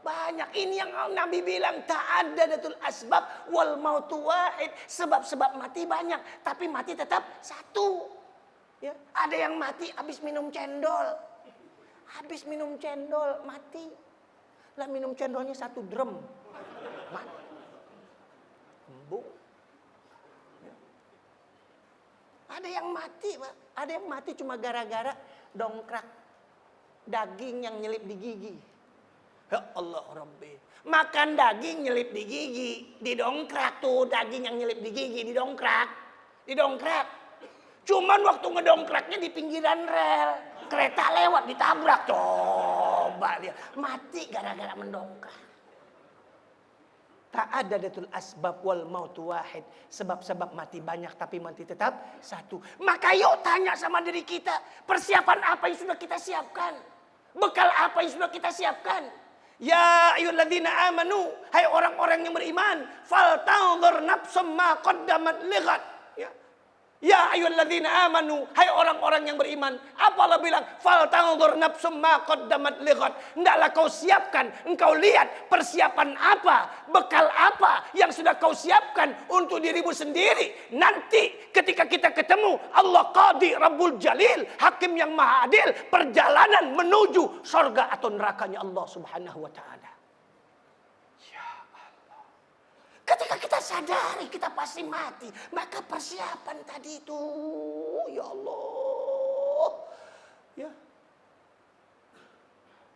Banyak ini yang Nabi bilang ta'addadatul asbab wal mautu wahid. Sebab-sebab mati banyak, tapi mati tetap satu. Ya, ada yang mati habis minum cendol. Habis minum cendol mati. Lah minum cendolnya 1 drum. Mati. Embung. Ya. Ada yang mati, Pak. Ada yang mati cuma gara-gara dongkrak daging yang nyelip di gigi. Ya Allah Rabbi. Makan daging nyelip di gigi. Didongkrak tuh daging yang nyelip di gigi. Didongkrak. Cuman waktu ngedongkraknya di pinggiran rel. Kereta lewat ditabrak. Coba dia. Mati gara-gara mendongkrak. Ta'addadatul asbab wal mautu wahid. Sebab-sebab mati banyak tapi mati tetap satu. Maka yuk tanya sama diri kita. Persiapan apa yang sudah kita siapkan? Bekal apa yang sudah kita siapkan? Ya ayyuhalladzina amanu, hai orang-orang yang beriman, faltanzur nafsum ma qaddamat lighat. Ya ayyuhalladzina amanu, hai orang-orang yang beriman. Apa Allah bilang? Faltanzur nafsum ma qaddamat lighat. Hendaklah kau siapkan, engkau lihat persiapan apa, bekal apa yang sudah kau siapkan untuk dirimu sendiri. Nanti ketika kita ketemu Allah Qadi Rabbul Jalil, Hakim yang Maha Adil, perjalanan menuju surga atau nerakanya Allah Subhanahu wa taala. Ya Allah. Ketika kita sadari kita pasti mati, maka persiapan tadi itu, ya Allah. Ya.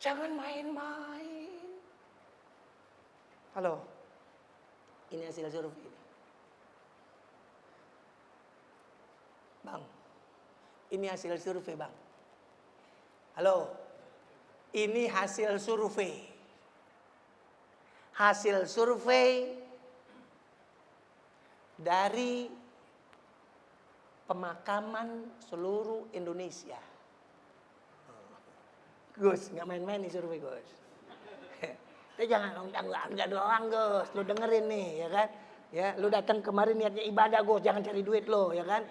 Jangan main-main. Halo. Ini hasil survei. Bang. Ini hasil survei, Bang. Halo. Ini hasil survei. Hasil survei dari pemakaman seluruh Indonesia. Gus, nggak main-main nih survei, Gus. Itu jangan enggak doang, Gus. Lu dengerin nih, ya kan? Ya, lu datang kemarin niatnya ibadah, Gus. Jangan cari duit lo, ya kan?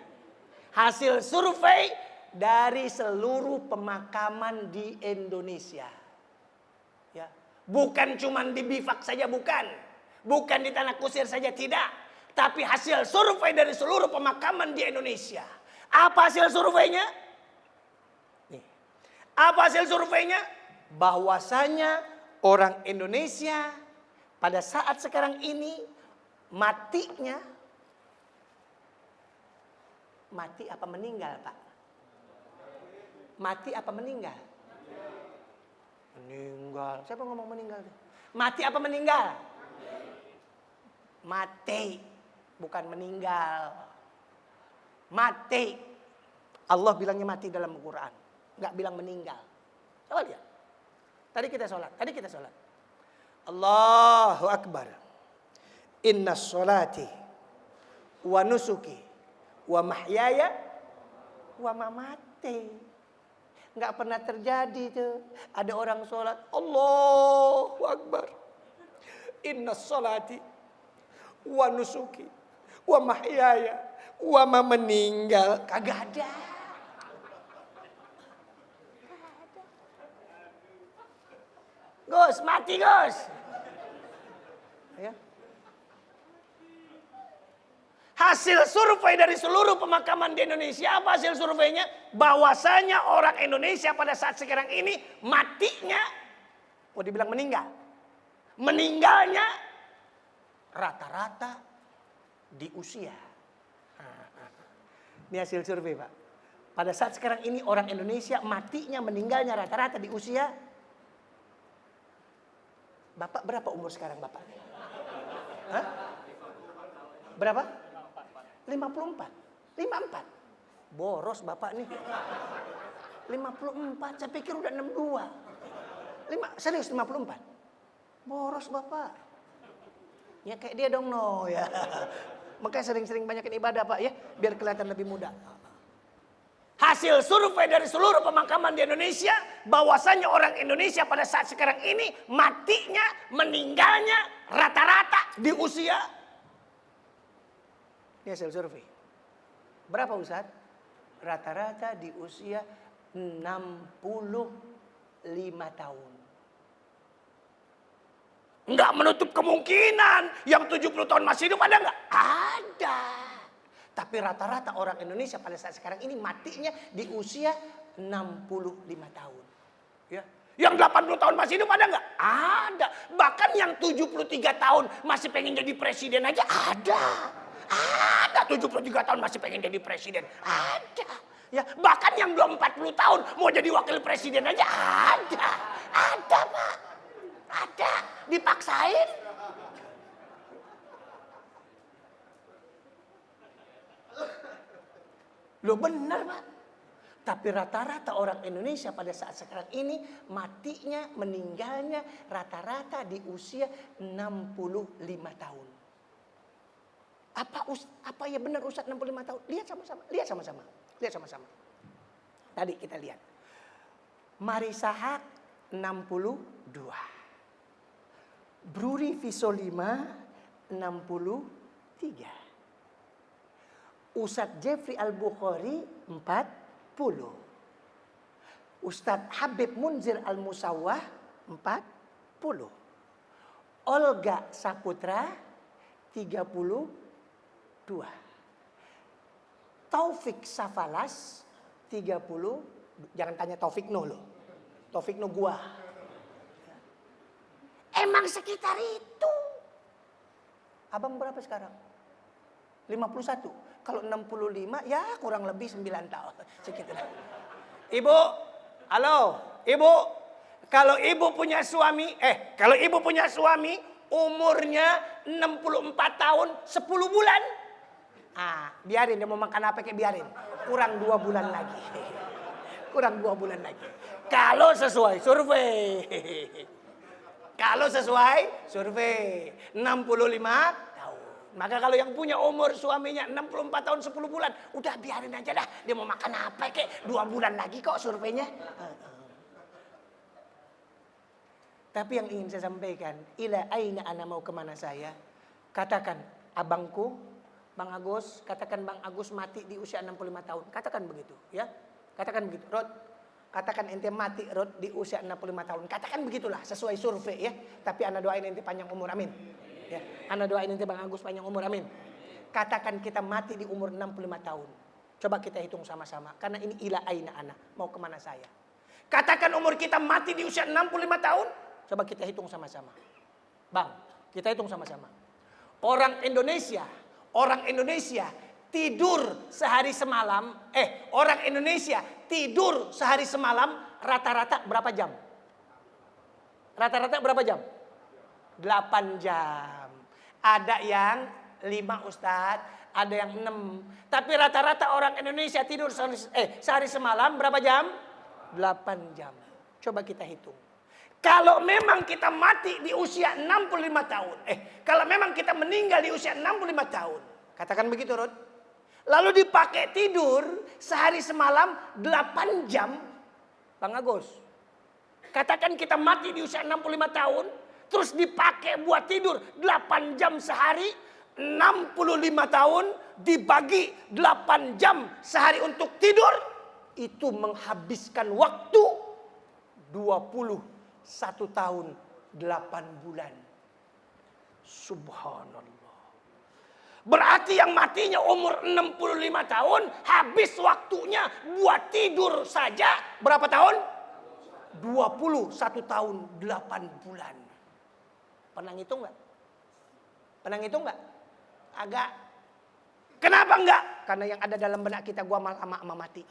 Hasil survei dari seluruh pemakaman di Indonesia. Ya, bukan cuman di Bifak saja, bukan. Bukan di Tanah Kusir saja, tidak. Tapi hasil survei dari seluruh pemakaman di Indonesia. Apa hasil surveinya? Nih. Apa hasil surveinya? Bahwasanya orang Indonesia pada saat sekarang ini matinya, mati apa meninggal, Pak? Mati apa meninggal? Meninggal. Siapa ngomong meninggal? Mati apa meninggal? Mati. Bukan meninggal. Mati. Allah bilangnya mati dalam Al-Quran. Enggak bilang meninggal. Coba lihat. Tadi kita sholat. Allahu Akbar. Inna sholati wa nusuki wa mahyaya wa mamati. Enggak pernah terjadi tuh. Ada orang sholat. Allahu Akbar. Inna sholati wa nusuki wa mahyaya wa meninggal. Kagak ada. Gus, mati Gus. Ya. Hasil survei dari seluruh pemakaman di Indonesia, apa hasil surveinya? Bahwasanya orang Indonesia pada saat sekarang ini matinya, mau dibilang meninggal. Meninggalnya rata-rata di usia. Ini hasil survei, Pak. Pada saat sekarang ini orang Indonesia matinya, meninggalnya rata-rata di usia. Bapak berapa umur sekarang, Bapak? Hah? Berapa? 54. 54. Boros Bapak nih. 54, saya pikir udah 62. Serius 54. Boros Bapak. Ya kayak dia dong, no ya. Makanya sering-sering banyakin ibadah, Pak, ya, biar kelihatan lebih muda. Hasil survei dari seluruh pemakaman di Indonesia, bahwasanya orang Indonesia pada saat sekarang ini matinya, meninggalnya rata-rata di usia. Ini hasil survei. Berapa Ustaz? Rata-rata di usia tahun. Enggak menutup kemungkinan yang 70 tahun masih hidup, ada enggak? Ada. Tapi rata-rata orang Indonesia pada saat sekarang ini matinya di usia 65 tahun. Ya. Yang 80 tahun masih hidup ada enggak? Ada. Bahkan yang 73 tahun masih pengen jadi presiden aja ada. Ada 73 tahun masih pengen jadi presiden. Ada. Ya, bahkan yang belum 40 tahun mau jadi wakil presiden aja ada. Ada, Pak. Ada. Dipaksain. Loh benar, Pak. Tapi rata-rata orang Indonesia pada saat sekarang ini matinya, meninggalnya rata-rata di usia 65 tahun. Apa ya benar Ustaz 65 tahun? Lihat sama-sama. Tadi kita lihat. Marisa Haque 62. Bruri Fisolima 63. Ustadz Jeffrey Al-Bukhari 40. Ustadz Habib Munzir Al-Musawwah 40. Olga Saputra 32. Taufik Safalas 30. Jangan tanya Taufik Noh loh. Taufik Noh gua. Emang sekitar itu. Abang berapa sekarang? 51. Kalau 65 ya kurang lebih 9 tahun. Sekitar. Ibu, halo, ibu. Kalau ibu punya suami, umurnya 64 tahun 10 bulan. Biarin dia mau makan apa kayak biarin. Kurang 2 bulan lagi. Kalau sesuai survei. 65 tahun. Maka kalau yang punya umur suaminya 64 tahun 10 bulan, udah biarin aja dah. Dia mau makan apa kayak 2 bulan lagi kok surveinya. Tapi yang ingin saya sampaikan, ila aina ana, mau kemana saya? Katakan abangku, Bang Agus, katakan Bang Agus mati di usia 65 tahun. Katakan begitu, ya. Katakan begitu. Rod, katakan ente mati Rod di usia 65 tahun. Katakan begitulah sesuai survei ya. Tapi ana doain ente panjang umur, amin. Ya, ana doain ente Bang Agus panjang umur, amin. Katakan kita mati di umur 65 tahun. Coba kita hitung sama-sama. Karena ini ila aina ana, mau kemana saya? Katakan umur kita mati di usia 65 tahun. Coba kita hitung sama-sama. Bang, kita hitung sama-sama. Orang Indonesia tidur sehari semalam. Orang Indonesia tidur sehari semalam rata-rata berapa jam? Rata-rata berapa jam? 8 jam. Ada yang 5 Ustadz, ada yang 6. Tapi rata-rata orang Indonesia tidur sehari semalam berapa jam? 8 jam. Coba kita hitung. Kalau memang kita mati di usia 65 tahun. Kalau memang kita meninggal di usia 65 tahun. Katakan begitu, Rod. Lalu dipakai tidur sehari semalam 8 jam. Bang Agus. Katakan kita mati di usia 65 tahun. Terus dipakai buat tidur 8 jam sehari. 65 tahun dibagi 8 jam sehari untuk tidur. Itu menghabiskan waktu 21 tahun 8 bulan. Subhanallah. Berarti yang matinya umur 65 tahun, habis waktunya buat tidur saja berapa tahun? 21 tahun 8 bulan. Pernah ngitung nggak? Agak. Kenapa enggak? Karena yang ada dalam benak kita, gua sama mati.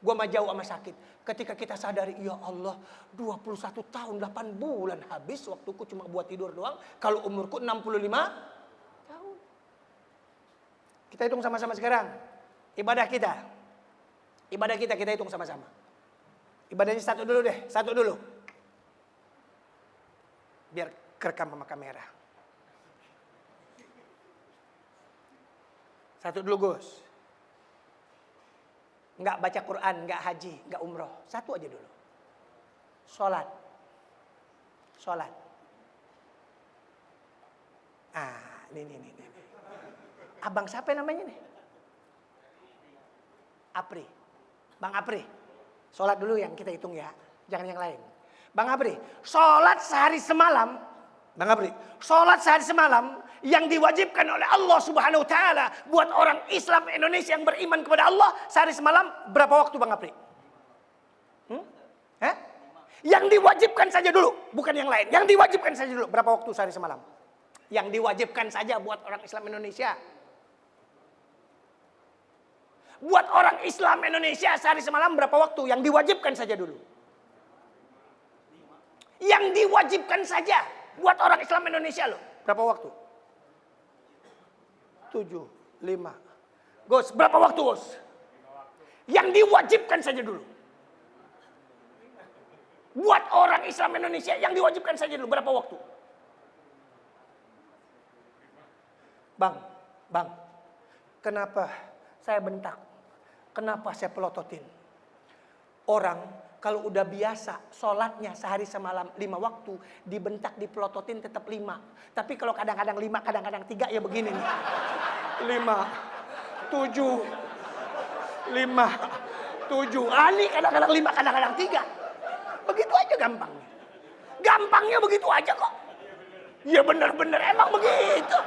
Gua mah jauh sama sakit. Ketika kita sadari, ya Allah, 21 tahun 8 bulan habis waktuku cuma buat tidur doang. Kalau umurku 65 tahun. Kita hitung sama-sama sekarang. Ibadah kita kita hitung sama-sama. Ibadahnya satu dulu. Biar kerekam sama kamera. Satu dulu, Gus. Enggak baca Quran, enggak haji, enggak umroh. Satu aja dulu. Sholat. Ini. Abang siapa namanya nih? Apri. Bang Apri. Sholat dulu yang kita hitung ya. Jangan yang lain. Bang Abri, sholat sehari semalam. Bang Abri, sholat sehari semalam yang diwajibkan oleh Allah Subhanahu wa Ta'ala buat orang Islam Indonesia yang beriman kepada Allah sehari semalam berapa waktu Bang Abri? Yang diwajibkan saja dulu, bukan yang lain. Yang diwajibkan saja dulu berapa waktu sehari semalam? Yang diwajibkan saja buat orang Islam Indonesia. Buat orang Islam Indonesia sehari semalam berapa waktu? Yang diwajibkan saja dulu. Yang diwajibkan saja buat orang Islam Indonesia loh. Berapa waktu? 7, 5. Gus, berapa waktu Gus? Yang diwajibkan saja dulu. Buat orang Islam Indonesia yang diwajibkan saja dulu. Berapa waktu? Bang. Kenapa saya bentak? Kenapa saya pelototin? Orang kalau udah biasa sholatnya sehari semalam 5 waktu, dibentak, dipelototin tetap 5. Tapi kalau kadang-kadang 5, kadang-kadang 3 ya begini nih. 5, 7, 5, 7. Ini kadang-kadang 5, kadang-kadang 3. Begitu aja gampangnya. Gampangnya begitu aja kok. Ya bener-bener emang begitu.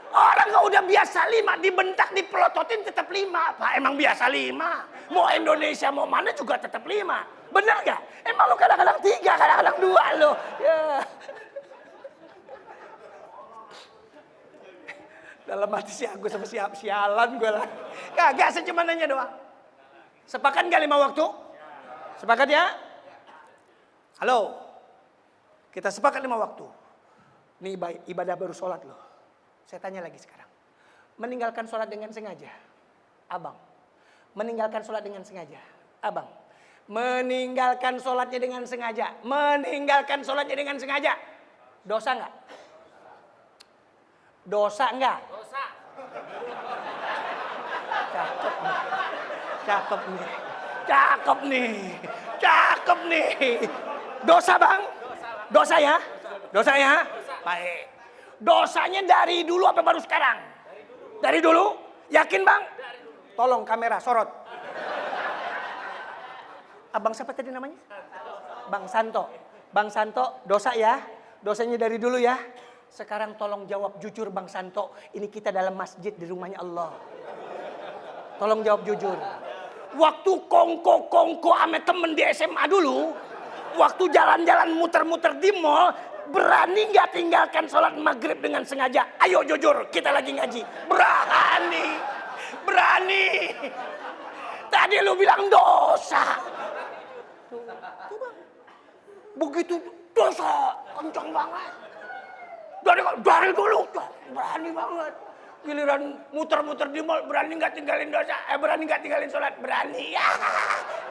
Orang nggak udah biasa 5 dibentak, dipelototin tetap 5. Apa emang biasa 5? Mau Indonesia mau mana juga tetap 5. Bener gak? Emang lu kadang-kadang 3, kadang-kadang 2 lo. Ya. Dalam hati si Agus sama sialan gue lah. Kagak, saya cuma nanya doang. Sepakat gak 5 waktu? Sepakat ya? Halo. Kita sepakat 5 waktu. Ini ibadah baru sholat loh. Saya tanya lagi sekarang. Meninggalkan sholat dengan sengaja. Abang. Meninggalkan sholat dengan sengaja. Abang. Meninggalkan sholatnya dengan sengaja. Meninggalkan sholatnya dengan sengaja. Dosa enggak? Dosa enggak? Dosa. Cakep nih. Cakep nih. Cakep nih. Cakep nih. Dosa bang? Dosa ya? Dosa ya? Baik. Dosanya dari dulu apa baru sekarang? Dari dulu? Yakin bang? Tolong kamera sorot. Abang siapa tadi namanya? Bang Santo. Bang Santo, dosa ya? Dosanya dari dulu ya? Sekarang tolong jawab jujur Bang Santo. Ini kita dalam masjid di rumahnya Allah. Tolong jawab jujur. Waktu kongko ame temen di SMA dulu. Waktu jalan-jalan muter-muter di mall. Berani gak tinggalkan sholat maghrib dengan sengaja? Ayo jujur, kita lagi ngaji. Berani. Berani. Tadi lu bilang dosa. Tuh bang. Begitu dosa. Kencang banget. Dari dulu. Berani banget. Giliran muter-muter di mall. Berani gak tinggalin dosa. Berani gak tinggalin sholat. Berani. Ya.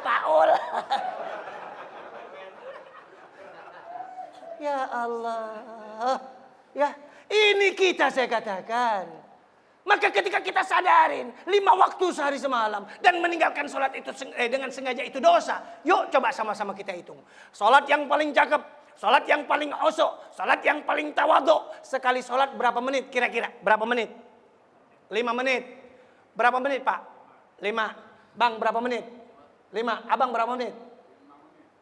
Paul. Ya Allah. Ya, ini kita saya katakan. Maka ketika kita sadarin 5 waktu sehari semalam dan meninggalkan sholat itu dengan sengaja itu dosa. Yuk coba sama-sama kita hitung. Sholat yang paling cakep, sholat yang paling osok, sholat yang paling tawadhu. Sekali sholat berapa menit kira-kira? Berapa menit? 5 menit. Berapa menit Pak? 5. Bang berapa menit? 5. Abang berapa menit?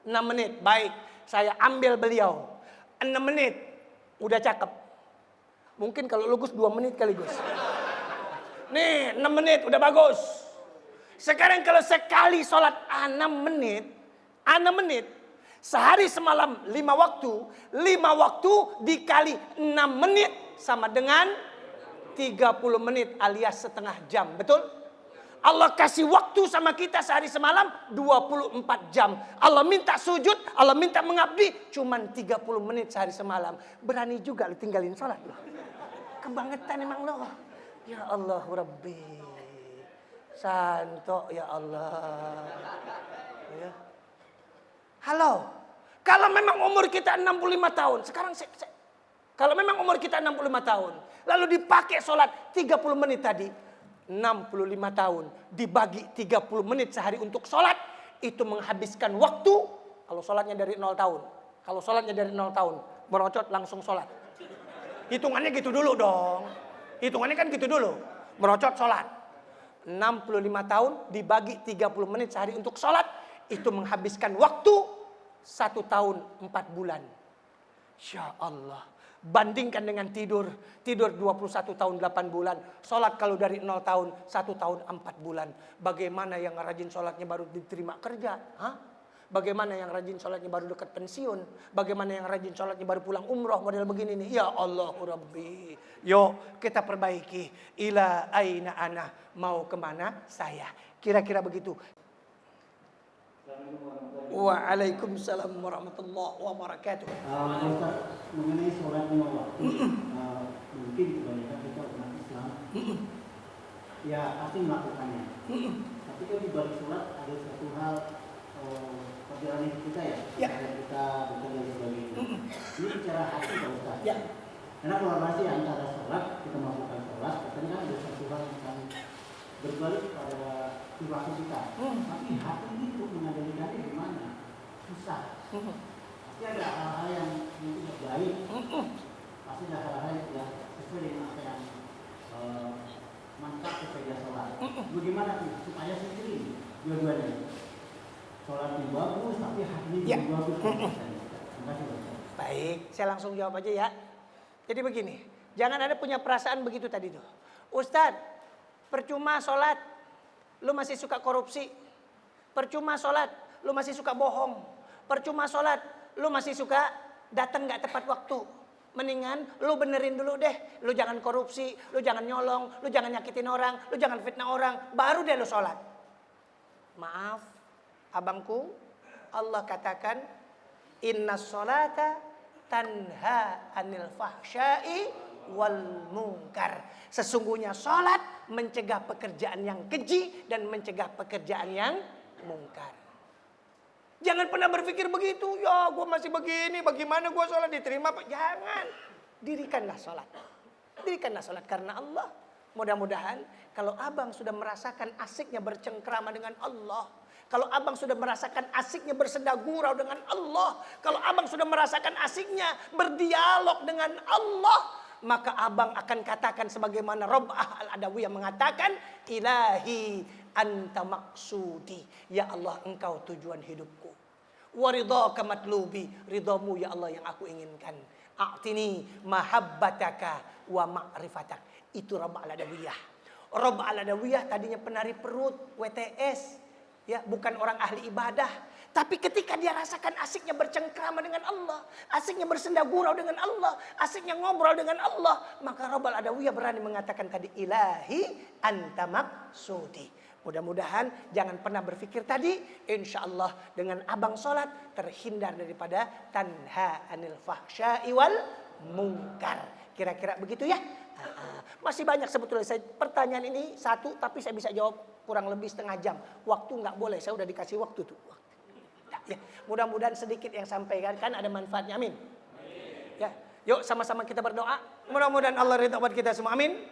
6 menit. Baik, saya ambil beliau. 6 menit, udah cakep. Mungkin kalau lu Gus 2 menit kali Gus. Nih 6 menit, udah bagus. Sekarang kalau sekali sholat 6 menit. Sehari semalam 5 waktu. 5 waktu dikali 6 menit sama dengan 30 menit alias setengah jam, betul? Allah kasih waktu sama kita sehari semalam 24 jam. Allah minta sujud, Allah minta mengabdi cuman 30 menit sehari semalam. Berani juga lu tinggalin sholat loh. Kebangetan emang lo. Ya Allah Rabbi. Santo ya Allah. Ya. Halo. Kalau memang umur kita 65 tahun. Sekarang kalau memang umur kita 65 tahun. Lalu dipakai sholat 30 menit tadi. 65 tahun dibagi 30 menit sehari untuk sholat. Itu menghabiskan waktu. Kalau sholatnya dari 0 tahun. Kalau sholatnya dari 0 tahun. Merocot langsung sholat. Hitungannya gitu dulu dong. Hitungannya kan gitu dulu. Merocot sholat. 65 tahun dibagi 30 menit sehari untuk sholat, itu menghabiskan waktu 1 tahun 4 bulan. Insya Allah. Bandingkan dengan tidur 21 tahun 8 bulan. Sholat kalau dari 0 tahun 1 tahun 4 bulan. Bagaimana yang rajin sholatnya baru diterima kerja? Hah? Bagaimana yang rajin sholatnya baru dekat pensiun? Bagaimana yang rajin sholatnya baru pulang umroh model begini nih? Ya Allah Rabbi. Yuk kita perbaiki. Ila aina ana, mau kemana saya? Kira-kira begitu. Waalaikumsalam warahmatullahi wabarakatuh. Ustaz, mengenai sholat lima waktu, mungkin kebanyakan kita umat Islam ya pasti melakukannya. Tapi kan di balik sholat ada satu hal perjalanan hidup kita ya, cara kita bekerja dan sebagainya. Ini bicara hati Pak Ustaz. Ya. Karena korelasi antara sholat, kita melakukan sholat, katanya kan ada satu hal yang berbalik pada perilaku kita. Tapi hati ini untuk mengendalikannya gimana? Susah. Pasti ada hal-hal yang mungkin baik. Pasti ada hal-hal yang sesuai dengan apa yang mantap ketika sholat. Bagaimana sih supaya sendiri dua-duanya? Sholatnya bagus, tapi hatinya juga bagus. Terima kasih. Baik, saya langsung jawab aja ya. Jadi begini, jangan ada punya perasaan begitu tadi tuh. Ustadz, percuma sholat, lu masih suka korupsi. Percuma sholat, lu masih suka bohong. Percuma sholat, lu masih suka datang gak tepat waktu. Mendingan lu benerin dulu deh. Lu jangan korupsi, lu jangan nyolong, lu jangan nyakitin orang, lu jangan fitnah orang. Baru deh lu sholat. Maaf, abangku, Allah katakan, inna sholata tanha anil fahsyai wal munkar. Sesungguhnya sholat mencegah pekerjaan yang keji dan mencegah pekerjaan yang mungkar. Jangan pernah berpikir begitu. Ya gue masih begini, bagaimana gue sholat diterima? Jangan. Dirikanlah sholat. Dirikanlah sholat karena Allah. Mudah-mudahan kalau abang sudah merasakan asiknya bercengkrama dengan Allah, kalau abang sudah merasakan asiknya bersenda gurau dengan Allah, kalau abang sudah merasakan asiknya berdialog dengan Allah, maka abang akan katakan sebagaimana Rob'ah Al-Adawiyah mengatakan, Ilahi anta maksudi, ya Allah engkau tujuan hidupku. Waridhaka matlubi, ridhamu ya Allah yang aku inginkan. A'tini mahabbataka wa ma'rifatak. Itu Rob'ah Al-Adawiyah. Rob'ah Al-Adawiyah tadinya penari perut, WTS. Ya, bukan orang ahli ibadah. Tapi ketika dia rasakan asiknya bercengkrama dengan Allah, asiknya bersenda gurau dengan Allah, asiknya ngobrol dengan Allah, maka Rob'ah Al-Adawiyah berani mengatakan tadi, Ilahi anta maksudi. Mudah-mudahan jangan pernah berpikir tadi, insya Allah dengan abang sholat terhindar daripada tanha anil fahsyai wal munkar. Kira-kira begitu ya. Masih banyak sebetulnya pertanyaan ini satu, tapi saya bisa jawab kurang lebih setengah jam. Waktu nggak boleh, saya udah dikasih waktu tuh. Ya, mudah-mudahan sedikit yang sampaikan kan ada manfaatnya, amin. Ya, yuk sama-sama kita berdoa. Mudah-mudahan Allah ridha buat kita semua, amin.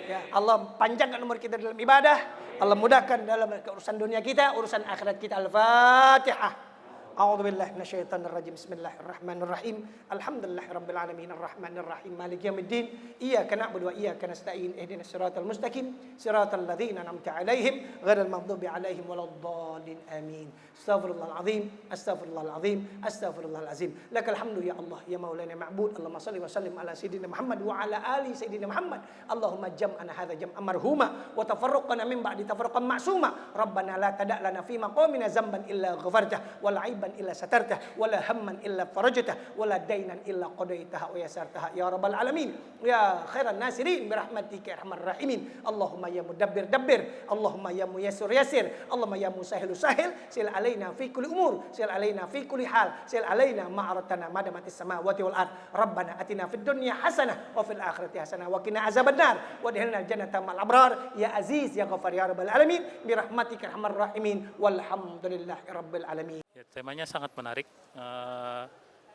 Ya, Allah panjangkan umur kita dalam ibadah. Allah mudahkan dalam urusan dunia kita, urusan akhirat kita. Al-Fatihah. A'udzu billahi minasyaitonir rajim. Bismillahirrahmanirrahim. Alhamdulillahirabbil alamin arrahmanir rahim maliki yaumiddin. Iyyaka na'budu wa iyyaka nasta'in. Ihdinas siratal mustaqim. Siratal ladzina an'amta 'alaihim ghairil maghdubi 'alaihim waladdallin. Amin. Astaghfirullahal azim. Astaghfirullahal azim. Astaghfirullahal azim. Lakal hamdu ya Allah ya maulana ma'bud. Allahumma shalli wa sallim ala sayyidina Muhammad wa ala ali sayyidina Muhammad. Allahumma jam'ana hadza jam'an marhuma wa tafarraqna min ba'di tafarraqan ma'suma. Rabbana la tada' lana fi maqamina dzamban illa ghafartah wal 'aiban illa satartah wala hamman illa farajtah wala dainan illa qadaitaha wa yasartaha ya rabbal alamin ya khairan nasirin bi rahmatika ya arhamar rahimin. Allahumma ya mudabbir dabbir, Allahumma ya muyassir yassir, Allahumma ya musahhil sahil, sil alaina fi kulli umur, sil alaina fi kulli hal, sil alaina ma'aratana madamatis samawati wal ard. Rabbana atina fid dunya hasanah wa fil akhirati hasanah wa qina azabannar wa adkhilna jannata ma'al abrar ya aziz ya ghafar ya rabbal alamin bi rahmatika ya arhamar rahimin walhamdulillahi rabbil alamin. Ya, temanya sangat menarik.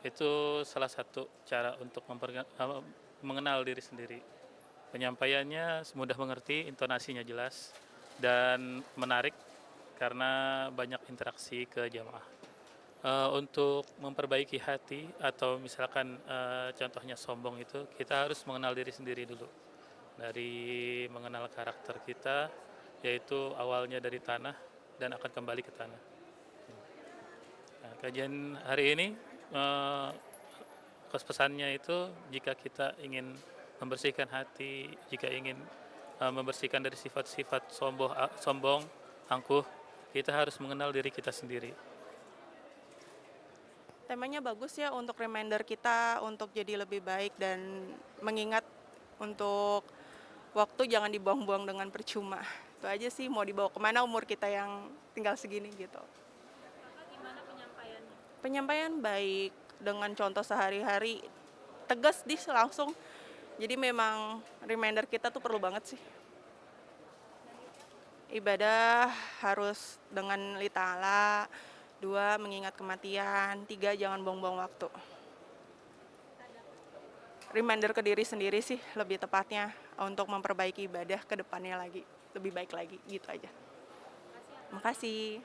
Itu salah satu cara untuk mengenal diri sendiri. Penyampaiannya mudah mengerti, intonasinya jelas dan menarik karena banyak interaksi ke jamaah. Untuk memperbaiki hati atau misalkan contohnya sombong itu, kita harus mengenal diri sendiri dulu. Dari mengenal karakter kita, yaitu awalnya dari tanah dan akan kembali ke tanah. Nah, kajian hari ini pesannya itu jika kita ingin membersihkan hati, jika ingin membersihkan dari sifat-sifat sombong, angkuh, kita harus mengenal diri kita sendiri. Temanya bagus ya untuk reminder kita untuk jadi lebih baik dan mengingat untuk waktu jangan dibuang-buang dengan percuma. Itu aja sih, mau dibawa kemana umur kita yang tinggal segini gitu. Gimana penyampaiannya? Penyampaian baik dengan contoh sehari-hari, tegas langsung. Jadi memang reminder kita tuh perlu banget sih. Ibadah harus dengan lillahi ta'ala, 2 mengingat kematian, 3 jangan buang-buang waktu. Reminder ke diri sendiri sih lebih tepatnya untuk memperbaiki ibadah ke depannya lagi, lebih baik lagi gitu aja. Makasih.